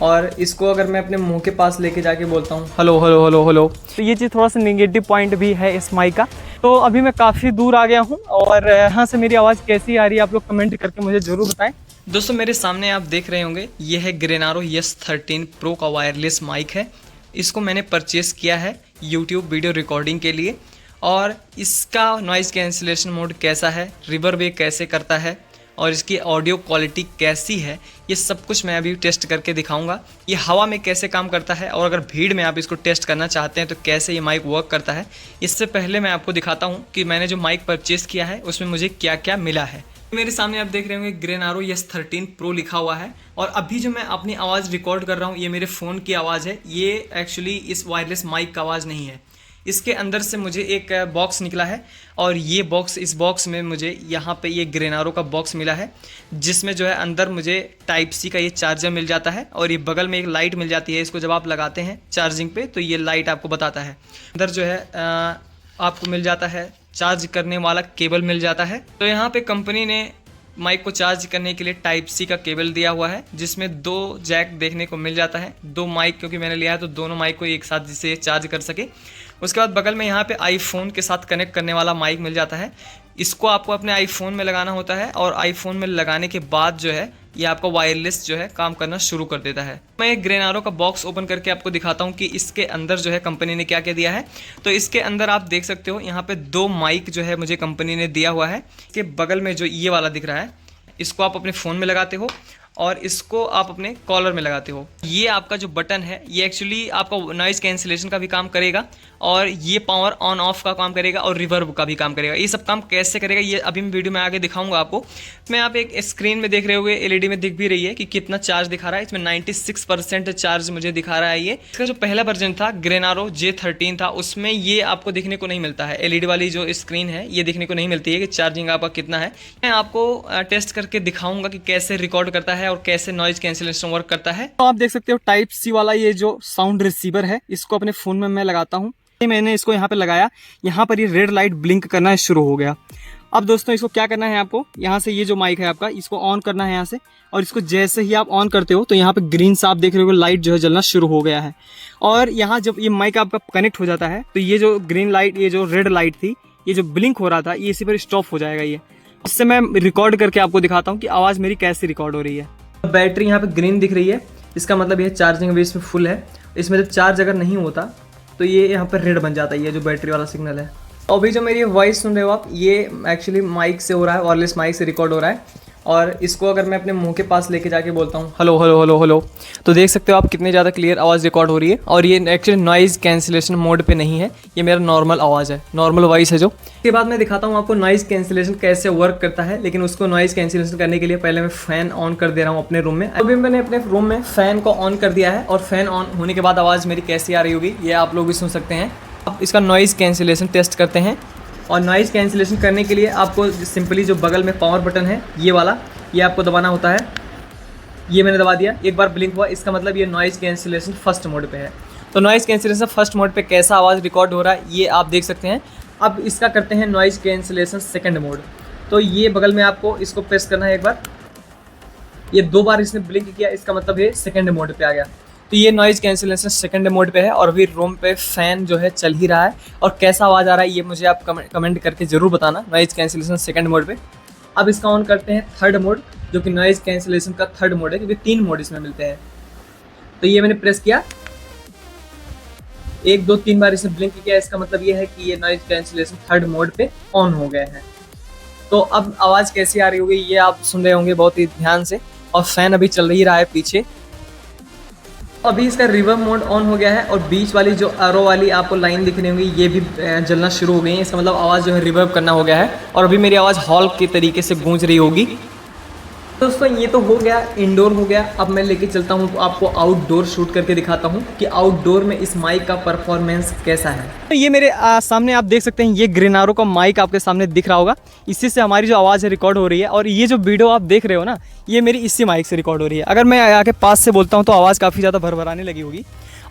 और इसको अगर मैं अपने मुंह के पास लेके जाके बोलता हूँ हेलो हेलो हेलो हेलो, तो ये चीज़ थोड़ा सा नेगेटिव पॉइंट भी है इस माइक का। तो अभी मैं काफ़ी दूर आ गया हूँ और यहाँ से मेरी आवाज़ कैसी आ रही है आप लोग कमेंट करके मुझे ज़रूर बताएं। दोस्तों मेरे सामने आप देख रहे होंगे ये है ग्रेनारो S13 प्रो का वायरलेस माइक है। इसको मैंने परचेज़ किया है यूट्यूब वीडियो रिकॉर्डिंग के लिए। और इसका नॉइज़ कैंसिलेशन मोड कैसा है, रिवर्ब ये कैसे करता है और इसकी ऑडियो क्वालिटी कैसी है, ये सब कुछ मैं अभी टेस्ट करके दिखाऊंगा। ये हवा में कैसे काम करता है और अगर भीड़ में आप इसको टेस्ट करना चाहते हैं तो कैसे ये माइक वर्क करता है। इससे पहले मैं आपको दिखाता हूँ कि मैंने जो माइक परचेज़ किया है उसमें मुझे क्या क्या मिला है। मेरे सामने आप देख रहे होंगे ग्रेनारो S13 प्रो लिखा हुआ है और अभी जो मैं अपनी आवाज़ रिकॉर्ड कर रहा हूँ ये मेरे फ़ोन की आवाज़ है। ये एक्चुअली इस वायरलेस माइक का आवाज़ नहीं है। इसके अंदर से मुझे एक बॉक्स निकला है और ये बॉक्स, इस बॉक्स में मुझे यहाँ पे ये ग्रेनारो का बॉक्स मिला है जिसमें जो है अंदर मुझे टाइप सी का ये चार्जर मिल जाता है और ये बगल में एक लाइट मिल जाती है। इसको जब आप लगाते हैं चार्जिंग पे तो ये लाइट आपको बताता है। अंदर जो है आपको मिल जाता है चार्ज करने वाला केबल मिल जाता है। तो यहाँ पे कंपनी ने माइक को चार्ज करने के लिए टाइप सी का केबल दिया हुआ है जिसमें 2 जैक देखने को मिल जाता है। 2 माइक क्योंकि मैंने लिया है तो दोनों माइक को एक साथ जिससे चार्ज कर सके। उसके बाद बगल में यहाँ पे आईफोन के साथ कनेक्ट करने वाला माइक मिल जाता है। इसको आपको अपने आईफोन में लगाना होता है और आईफोन में लगाने के बाद जो है ये आपका वायरलेस जो है काम करना शुरू कर देता है। मैं एक ग्रेनारो का बॉक्स ओपन करके आपको दिखाता हूँ कि इसके अंदर जो है कंपनी ने क्या क्या दिया है। तो इसके अंदर आप देख सकते हो यहाँ पे 2 माइक जो है मुझे कंपनी ने दिया हुआ है। इसके बगल में जो ये वाला दिख रहा है इसको आप अपने फ़ोन में लगाते हो और इसको आप अपने कॉलर में लगाते हो। ये आपका जो बटन है ये एक्चुअली आपका नॉइज़ कैंसिलेशन का भी काम करेगा और ये पावर ऑन ऑफ का काम करेगा और रिवर्ब का भी काम करेगा। ये सब काम कैसे करेगा ये अभी मैं वीडियो में आगे दिखाऊंगा आपको। मैं आप एक स्क्रीन में देख रहे होंगे, एलईडी में दिख भी रही है कि कितना चार्ज दिखा रहा है। इसमें 96% चार्ज मुझे दिखा रहा है। ये इसका जो पहला वर्जन था ग्रेनारो J13 था उसमें ये आपको देखने को नहीं मिलता है। एलईडी वाली जो स्क्रीन है ये देखने को नहीं मिलती है कि चार्जिंग आपका कितना है। मैं आपको टेस्ट करके दिखाऊंगा कि कैसे रिकॉर्ड करता है और कैसे नॉइज कैंसिलेशन वर्क करता है। तो आप देख सकते हो टाइप सी वाला ये जो साउंड रिसीवर है इसको अपने फ़ोन में मैं लगाता हूँ। मैंने इसको यहाँ पे लगाया, यहाँ पर ये रेड लाइट ब्लिंक करना शुरू हो गया। अब दोस्तों इसको क्या करना है, आपको यहाँ से ये जो माइक है आपका इसको ऑन करना है यहाँ से, और इसको जैसे ही आप ऑन करते हो तो यहाँ पे ग्रीन सा आप देख रहे हो लाइट जो है जलना शुरू हो गया है। और यहाँ जब ये माइक आपका कनेक्ट हो जाता है तो ये जो ग्रीन लाइट, ये जो रेड लाइट थी, ये जो ब्लिंक हो रहा था ये इसी पर स्टॉप हो जाएगा। ये इससे मैं रिकॉर्ड करके आपको दिखाता हूँ कि आवाज़ मेरी कैसे रिकॉर्ड हो रही है। बैटरी यहाँ पे ग्रीन दिख रही है, इसका मतलब ये चार्जिंग अभी इसमें फुल है। इसमें जब चार्ज अगर नहीं होता तो ये यहाँ पर रेड बन जाता है, ये जो बैटरी वाला सिग्नल है। अभी जो मेरी वॉइस सुन रहे हो आप ये एक्चुअली माइक से हो रहा है, वायरलेस माइक से रिकॉर्ड हो रहा है। और इसको अगर मैं अपने मुंह के पास लेके जाके बोलता हूँ हेलो हेलो हेलो हेलो, तो देख सकते हो आप कितनी ज़्यादा क्लियर आवाज़ रिकॉर्ड हो रही है। और ये एक्चुअली नॉइज़ कैंसिलेशन मोड पे नहीं है, ये मेरा नॉर्मल आवाज़ है, नॉर्मल वॉइस है जो। इसके बाद मैं दिखाता हूँ आपको नॉइज़ कैंसिलेशन कैसे वर्क करता है। लेकिन उसको नॉइज़ कैंसिलेशन करने के लिए पहले मैं फ़ैन ऑन कर दे रहा हूँ अपने रूम में। अभी मैंने अपने रूम में फ़ैन को ऑन कर दिया है और फ़ैन ऑन होने के बाद आवाज़ मेरी कैसी आ रही होगी ये आप लोग भी सुन सकते हैं। अब इसका नॉइज़ कैंसिलेशन टेस्ट करते हैं। और नॉइज़ कैंसिलेशन करने के लिए आपको सिंपली जो बगल में पावर बटन है ये वाला, ये आपको दबाना होता है। ये मैंने दबा दिया, एक बार ब्लिंक हुआ, इसका मतलब ये नॉइज़ कैंसिलेशन फर्स्ट मोड पे है। तो नॉइज़ कैंसिलेशन फर्स्ट मोड पे कैसा आवाज़ रिकॉर्ड हो रहा है ये आप देख सकते हैं। अब इसका करते हैं नॉइज़ कैंसिलेशन सेकंड मोड। तो ये बगल में आपको इसको प्रेस करना है एक बार, ये 2 बार इसने ब्लिंक किया, इसका मतलब ये सेकंड मोड पे आ गया। तो ये नॉइज़ कैंसिलेशन सेकंड मोड पे है और अभी रूम पे फ़ैन जो है चल ही रहा है। और कैसा आवाज़ आ रहा है ये मुझे आप कमेंट करके ज़रूर बताना नॉइज़ कैंसिलेशन सेकंड मोड पे। अब इसका ऑन करते हैं थर्ड मोड, जो कि नॉइज़ कैंसिलेशन का थर्ड मोड है क्योंकि 3 मोड इसमें मिलते हैं। तो ये मैंने प्रेस किया, 1 2 3 बार इसने ब्लिंक किया, इसका मतलब ये है कि ये नॉइज़ कैंसिलेशन थर्ड मोड पे ऑन हो गए हैं। तो अब आवाज़ कैसी आ रही होगी ये आप सुन रहे होंगे बहुत ही ध्यान से। और फ़ैन अभी चल ही रहा है पीछे। अभी इसका रिवर्ब मोड ऑन हो गया है और बीच वाली जो एरो वाली आपको लाइन दिख रही होंगी ये भी जलना शुरू हो गई है। इसका मतलब आवाज़ जो है रिवर्ब करना हो गया है और अभी मेरी आवाज़ हॉल के तरीके से गूंज रही होगी। दोस्तों ये तो हो गया, इंडोर हो गया। अब मैं लेके चलता हूँ तो आपको आउटडोर शूट करके दिखाता हूँ कि आउटडोर में इस माइक का परफॉर्मेंस कैसा है। तो ये मेरे सामने आप देख सकते हैं, ये ग्रेनारो का माइक आपके सामने दिख रहा होगा। इसी से हमारी जो आवाज़ है रिकॉर्ड हो रही है। और ये जो वीडियो आप देख रहे हो ना ये मेरी इसी माइक से रिकॉर्ड हो रही है। अगर मैं आके पास से बोलता हूँ तो आवाज़ काफ़ी ज़्यादा भरभराने लगी होगी।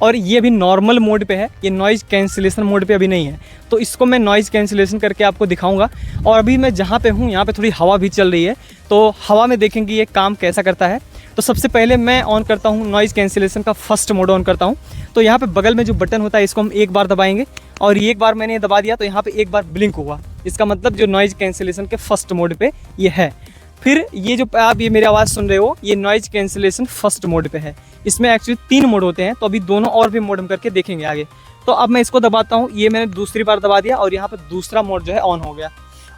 और ये अभी नॉर्मल मोड पे है, ये नॉइज़ कैंसिलेशन मोड पे अभी नहीं है। तो इसको मैं नॉइज़ कैंसिलेशन करके आपको दिखाऊंगा। और अभी मैं जहाँ पे हूँ यहाँ पे थोड़ी हवा भी चल रही है, तो हवा में देखेंगे ये काम कैसा करता है। तो सबसे पहले मैं ऑन करता हूँ नॉइज़ कैंसिलेशन का फर्स्ट मोड ऑन करता हूँ। तो यहाँ पे बगल में जो बटन होता है इसको हम एक बार दबाएंगे और एक बार मैंने दबा दिया तो यहाँ पे एक बार ब्लिंक हुआ, इसका मतलब जो नॉइज़ कैंसिलेशन के फर्स्ट मोड पे ये है। फिर ये जो आप ये मेरी आवाज़ सुन रहे हो ये नॉइज़ कैंसिलेशन फर्स्ट मोड पे है। इसमें एक्चुअली 3 मोड होते हैं, तो अभी दोनों और भी मोड हम करके देखेंगे आगे। तो अब मैं इसको दबाता हूँ, ये मैंने दूसरी बार दबा दिया और यहाँ पे दूसरा मोड जो है ऑन हो गया।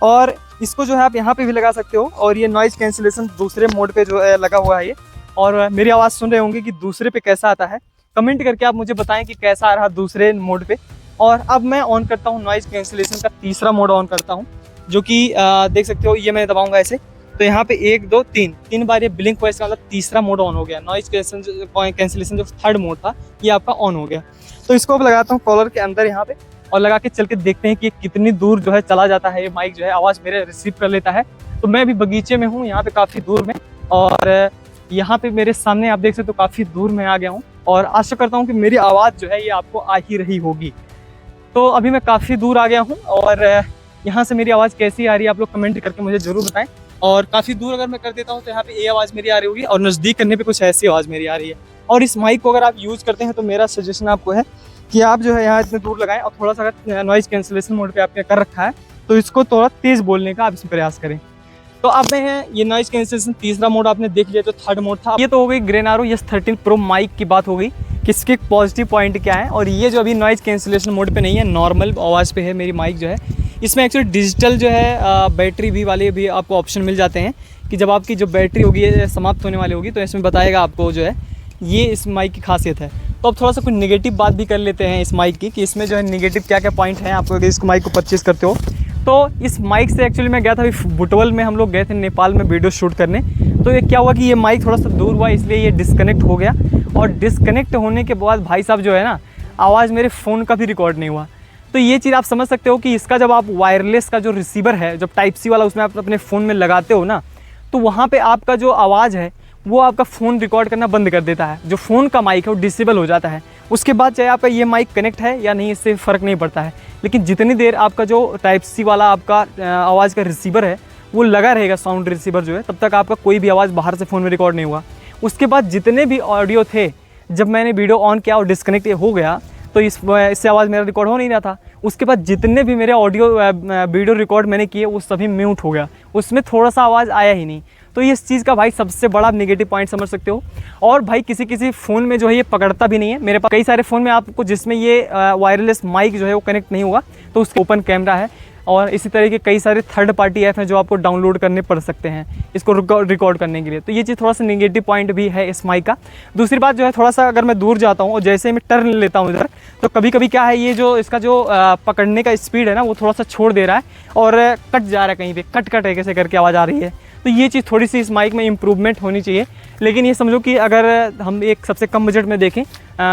और इसको जो है आप यहाँ पे भी लगा सकते हो और ये नॉइज़ कैंसिलेशन दूसरे मोड पे जो है लगा हुआ है ये। और मेरी आवाज़ सुन रहे होंगे कि दूसरे पे कैसा आता है, कमेंट करके आप मुझे बताएं कि कैसा आ रहा दूसरे मोड पे। और अब मैं ऑन करता हूँ नॉइज़ कैंसिलेशन का तीसरा मोड ऑन करता हूँ, जो कि देख सकते हो ये मैं दबाऊँगा ऐसे, तो यहाँ पे 1 2 3 बार ये ब्लिंक हुआ, इसका मतलब तीसरा मोड ऑन हो गया। नॉइज़ कैंसिलेशन जो थर्ड मोड था ये आपका ऑन हो गया। तो इसको अब लगाता हूँ कॉलर के अंदर यहाँ पे और लगा के चल के देखते हैं कि कितनी दूर जो है चला जाता है ये माइक जो है, आवाज़ मेरे रिसीव कर लेता है। तो मैं अभी बगीचे में हूँ यहाँ पे काफ़ी दूर में, और यहाँ पे मेरे सामने आप देख सकते हो काफ़ी दूर में आ गया हूँ और आशा करता हूँ कि मेरी आवाज़ जो है ये आपको आ ही रही होगी। तो अभी मैं काफ़ी दूर आ गया हूँ और यहाँ से मेरी आवाज़ कैसी आ रही है आप लोग कमेंट करके मुझे ज़रूर बताएं। और काफ़ी दूर अगर मैं कर देता हूँ तो यहाँ पे ये आवाज़ मेरी आ रही होगी और नज़दीक करने पे कुछ ऐसी आवाज़ मेरी आ रही है। और इस माइक को अगर आप यूज़ करते हैं तो मेरा सजेशन आपको है कि आप जो है यहाँ इतने दूर लगाएं और थोड़ा सा अगर नॉइज़ कैंसिलेशन मोड पे आपने कर रखा है तो इसको थोड़ा तेज़ बोलने का आप इसमें प्रयास करें। तो अब मैं ये नॉइज़ कैंसिलेशन तीसरा मोड आपने देख लिया जो थर्ड मोड था। ये तो हो गई ग्रेनारो S13 Pro माइक की बात हो गई कि इसके पॉजिटिव पॉइंट क्या है। और ये जो अभी नॉइज़ कैंसिलेशन मोड पे नहीं है, नॉर्मल आवाज़ पे है मेरी माइक जो है। इसमें एक्चुअली डिजिटल जो है बैटरी भी वाले भी आपको ऑप्शन मिल जाते हैं कि जब आपकी जो बैटरी होगी ये समाप्त होने वाली होगी तो इसमें बताएगा आपको जो है, ये इस माइक की खासियत है। तो अब थोड़ा सा कुछ नेगेटिव बात भी कर लेते हैं इस माइक की कि इसमें जो है नेगेटिव क्या क्या पॉइंट हैं आपको अगर इस माइक को परचेज़ करते हो। तो इस माइक से एक्चुअली मैं गया था अभी बुटवल में, हम लोग गए थे नेपाल में वीडियो शूट करने। तो ये क्या हुआ कि ये माइक थोड़ा सा दूर हुआ इसलिए ये डिस्कनेक्ट हो गया और डिस्कनेक्ट होने के बाद भाई साहब जो है ना, आवाज़ मेरे फ़ोन का भी रिकॉर्ड नहीं हुआ। तो ये चीज़ आप समझ सकते हो कि इसका जब आप वायरलेस का जो रिसीवर है जब टाइप सी वाला उसमें आप अपने फ़ोन में लगाते हो ना, तो वहाँ पे आपका जो आवाज़ है वो आपका फ़ोन रिकॉर्ड करना बंद कर देता है। जो फ़ोन का माइक है वो डिसेबल हो जाता है। उसके बाद चाहे आपका ये माइक कनेक्ट है या नहीं इससे फ़र्क नहीं पड़ता है, लेकिन जितनी देर आपका जो टाइप सी वाला आपका आवाज़ का रिसीवर है वो लगा रहेगा, साउंड रिसीवर जो है, तब तक आपका कोई भी आवाज़ बाहर से फ़ोन में रिकॉर्ड नहीं हुआ। उसके बाद जितने भी ऑडियो थे, जब मैंने वीडियो ऑन किया और डिस्कनेक्ट हो गया तो इससे आवाज़ मेरा रिकॉर्ड हो नहीं रहा था। उसके बाद जितने भी मेरे ऑडियो वीडियो रिकॉर्ड मैंने किए वो सभी म्यूट हो गया, उसमें थोड़ा सा आवाज़ आया ही नहीं। तो ये इस चीज़ का भाई सबसे बड़ा नेगेटिव पॉइंट समझ सकते हो। और भाई किसी किसी फ़ोन में जो है ये पकड़ता भी नहीं है। मेरे पास कई सारे फ़ोन में आपको जिसमें ये वायरलेस माइक जो है वो कनेक्ट नहीं हुआ तो उसका ओपन कैमरा है। और इसी तरह के कई सारे थर्ड पार्टी ऐप हैं जो आपको डाउनलोड करने पड़ सकते हैं इसको रिकॉर्ड करने के लिए। तो ये चीज़ थोड़ा सा नेगेटिव पॉइंट भी है इस माइक का। दूसरी बात जो है, थोड़ा सा अगर मैं दूर जाता हूँ और जैसे मैं टर्न लेता हूँ इधर, तो कभी कभी क्या है, ये जो इसका जो पकड़ने का स्पीड है ना वो थोड़ा सा छोड़ दे रहा है और कट जा रहा है, कहीं पे कट कैसे करके आवाज़ आ रही है। तो ये चीज़ थोड़ी सी इस माइक में इम्प्रूवमेंट होनी चाहिए। लेकिन ये समझो कि अगर हम एक सबसे कम बजट में देखें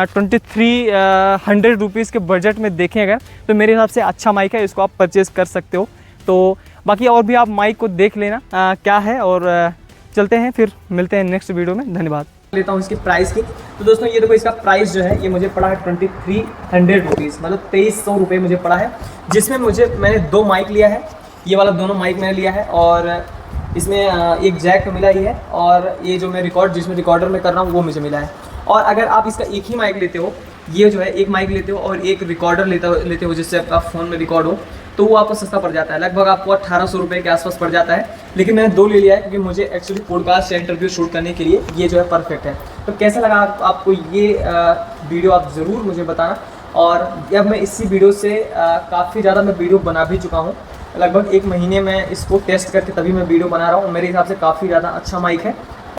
2300 रुपीज़ के बजट में देखें अगर, तो मेरे हिसाब से अच्छा माइक है, इसको आप परचेज़ कर सकते हो। तो बाकी और भी आप माइक को देख लेना क्या है। और चलते हैं, फिर मिलते हैं नेक्स्ट वीडियो में। धन्यवाद। लेता हूँ इसकी प्राइस की। तो दोस्तों ये देखो, इसका प्राइस जो है ये मुझे पड़ा है 2300 रुपीज़, मतलब 2300 रुपये मुझे पड़ा है। जिसमें मैंने 2 माइक लिया है, ये वाला दोनों माइक मैंने लिया है और इसमें एक जैक मिला ही है और ये जो मैं जिसमें रिकॉर्डर में कर रहा हूँ वो मुझे मिला है। और अगर आप इसका एक ही माइक लेते हो, ये जो है एक माइक लेते हो और एक रिकॉर्डर लेते हो जिससे आपका फ़ोन में रिकॉर्ड हो, तो वो आपको सस्ता पड़ जाता है, लगभग आपको 1800 रुपये के आसपास पड़ जाता है। लेकिन मैंने 2 ले लिया है क्योंकि मुझे एक्चुअली पॉडकास्ट या इंटरव्यू शूट करने के लिए ये जो है परफेक्ट है। तो कैसा लगा आपको ये वीडियो, आप ज़रूर मुझे बताना। और अब मैं इसी वीडियो से काफ़ी ज़्यादा मैं वीडियो बना भी चुका हूँ, लगभग 1 महीने में इसको टेस्ट करके तभी मैं वीडियो बना रहा हूँ। मेरे हिसाब से काफ़ी ज़्यादा अच्छा माइक है